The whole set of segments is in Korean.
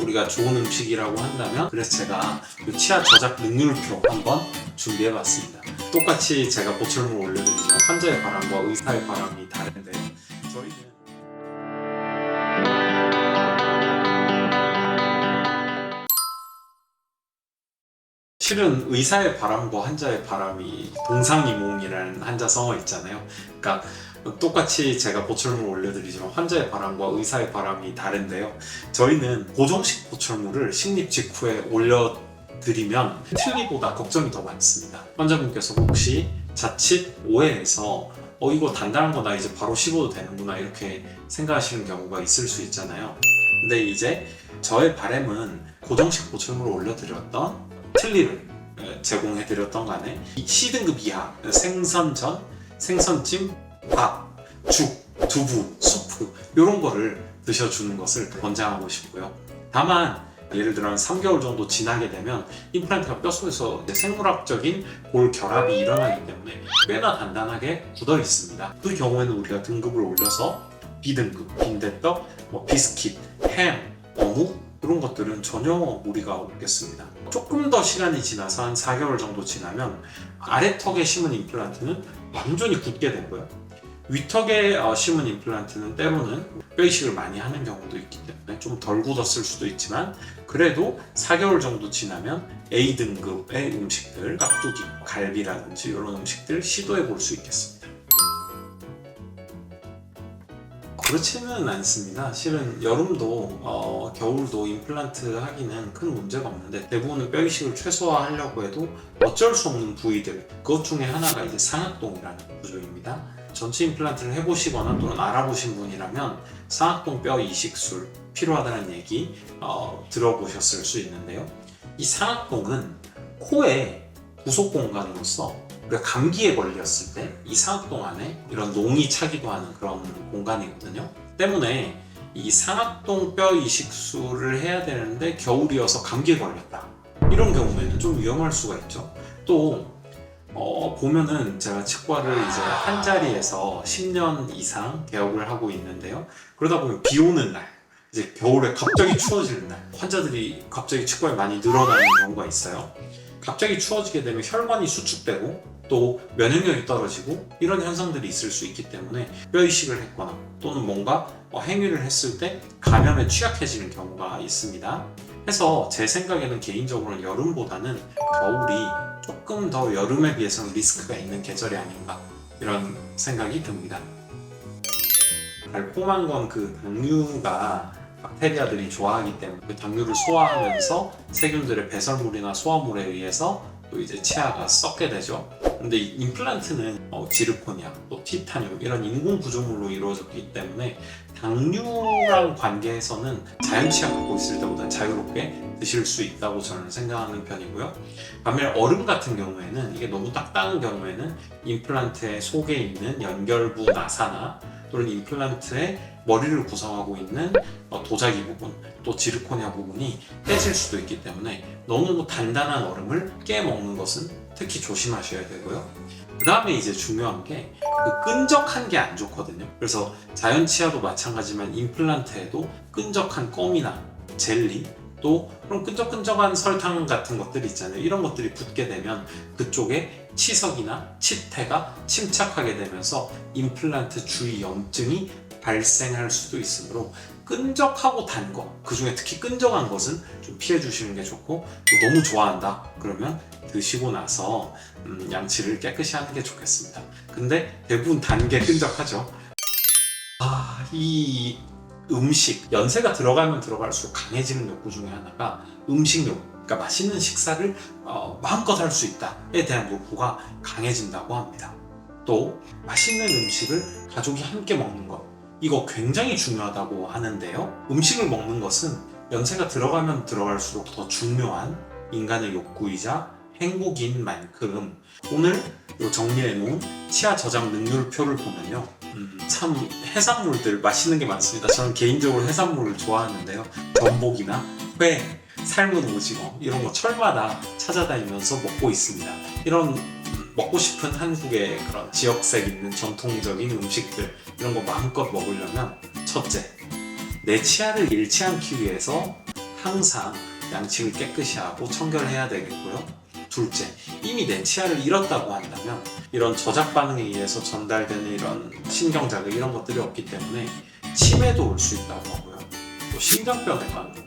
우리가 좋은 음식이라고 한다면, 그래서 제가 이 치아 저작 능률표 한번 준비해봤습니다. 똑같이 제가 보철물을 올려드리지만 환자의 바람과 의사의 바람이 다른데, 저희는 실은 의사의 바람과 환자의 바람이 동상이몽이라는 한자성어 있잖아요. 그러니까 똑같이 제가 보철물을 올려드리지만 환자의 바람과 의사의 바람이 다른데요. 저희는 고정식 보철물을 식립 직후에 올려드리면 틀니보다 걱정이 더 많습니다. 환자분께서 혹시 자칫 오해해서 이거 단단한 거 나 이제 바로 씹어도 되는구나 이렇게 생각하시는 경우가 있을 수 있잖아요. 근데 이제 저의 바람은 고정식 보철물을 올려드렸던 틀니를 제공해드렸던 간에 C등급 이하 생선전, 생선찜, 밥, 죽, 두부, 수프 이런 거를 드셔주는 것을 권장하고 싶고요. 다만 예를 들어 한 3개월 정도 지나게 되면 임플란트가 뼈 속에서 생물학적인 볼 결합이 일어나기 때문에 꽤나 단단하게 굳어 있습니다. 그 경우에는 우리가 등급을 올려서 B등급, 빈대떡, 비스킷, 햄, 어묵 이런 것들은 전혀 무리가 없겠습니다. 조금 더 시간이 지나서 한 4개월 정도 지나면 아래턱에 심은 임플란트는 완전히 굳게 되고요. 위턱에 심은 임플란트는 때로는 뼈 이식을 많이 하는 경우도 있기 때문에 좀 덜 굳었을 수도 있지만, 그래도 4개월 정도 지나면 A등급의 음식들, 깍두기, 갈비라든지 이런 음식들 시도해 볼 수 있겠습니다. 그렇지는 않습니다. 실은 여름도 겨울도 임플란트 하기는 큰 문제가 없는데, 대부분은 뼈 이식을 최소화하려고 해도 어쩔 수 없는 부위들, 그것 중에 하나가 이제 상악동이라는 구조입니다. 전체 임플란트를 해보시거나 또는 알아보신 분이라면 상악동 뼈 이식술 필요하다는 얘기 들어보셨을 수 있는데요. 이 상악동은 코의 부속 공간으로서 우리가 감기에 걸렸을 때 이 상악동 안에 이런 농이 차기도 하는 그런 공간이거든요. 때문에 이 상악동 뼈 이식술을 해야 되는데 겨울이어서 감기에 걸렸다, 이런 경우에는 좀 위험할 수가 있죠. 또 보면은 제가 치과를 이제 한 자리에서 10년 이상 개업을 하고 있는데요. 그러다 보면 비 오는 날, 이제 겨울에 갑자기 추워지는 날, 환자들이 갑자기 치과에 많이 늘어나는 경우가 있어요. 갑자기 추워지게 되면 혈관이 수축되고 또 면역력이 떨어지고 이런 현상들이 있을 수 있기 때문에 뼈 이식을 했거나 또는 뭔가 행위를 했을 때 감염에 취약해지는 경우가 있습니다. 해서 제 생각에는 개인적으로는 여름보다는 겨울이 조금 더 여름에 비해서는 리스크가 있는 계절이 아닌가, 이런 생각이 듭니다. 달콤한 건 그 당류가 박테리아들이 좋아하기 때문에 그 당류를 소화하면서 세균들의 배설물이나 소화물에 의해서 또 이제 치아가 썩게 되죠. 근데 이 임플란트는 지르코니아, 또 티타늄 이런 인공 구조물로 이루어졌기 때문에 당류랑 관계에서는 자연 치아 갖고 있을 때보다 자유롭게 드실 수 있다고 저는 생각하는 편이고요. 반면 얼음 같은 경우에는 이게 너무 딱딱한 경우에는 임플란트의 속에 있는 연결부 나사나 또는 임플란트의 머리를 구성하고 있는 도자기 부분, 또 지르코니아 부분이 깨질 수도 있기 때문에 너무 단단한 얼음을 깨 먹는 것은 특히 조심하셔야 되고요. 그 다음에 이제 중요한 게 그 끈적한 게 안 좋거든요. 그래서 자연 치아도 마찬가지지만 임플란트에도 끈적한 껌이나 젤리, 또 그런 끈적끈적한 설탕 같은 것들이 있잖아요. 이런 것들이 붙게 되면 그쪽에 치석이나 치태가 침착하게 되면서 임플란트 주위 염증이 발생할 수도 있으므로 끈적하고 단 거, 그 중에 특히 끈적한 것은 좀 피해 주시는 게 좋고, 또 너무 좋아한다 그러면 드시고 나서 양치를 깨끗이 하는 게 좋겠습니다. 근데 대부분 단 게 끈적하죠. 이 음식, 연세가 들어가면 들어갈수록 강해지는 욕구 중에 하나가 음식 욕구, 그러니까 맛있는 식사를 마음껏 할 수 있다에 대한 욕구가 강해진다고 합니다. 또 맛있는 음식을 가족이 함께 먹는 것, 이거 굉장히 중요하다고 하는데요. 음식을 먹는 것은 연세가 들어가면 들어갈수록 더 중요한 인간의 욕구이자 행복인 만큼 오늘 정리해놓은 치아 저장 능률표를 보면요, 참 해산물들 맛있는 게 많습니다. 저는 개인적으로 해산물을 좋아하는데요. 전복이나 회, 삶은 오징어 이런 거 철마다 찾아다니면서 먹고 있습니다. 이런 먹고 싶은 한국의 그런 지역색 있는 전통적인 음식들, 이런 거 마음껏 먹으려면 첫째, 내 치아를 잃지 않기 위해서 항상 양치를 깨끗이 하고 청결해야 되겠고요. 둘째, 이미 내 치아를 잃었다고 한다면 이런 저작 반응에 의해서 전달되는 이런 신경자극 이런 것들이 없기 때문에 치매도 올 수 있다고 하고요. 또 심장병에만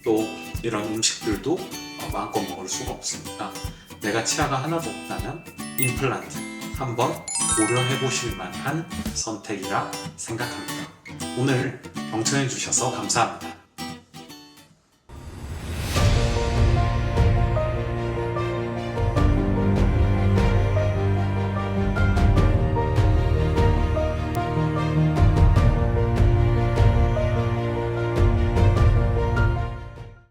또 이런 음식들도 마음껏 먹을 수가 없으니까 내가 치아가 하나도 없다면 임플란트 한번 고려해 보실 만한 선택이라 생각합니다. 오늘 경청해 주셔서 감사합니다.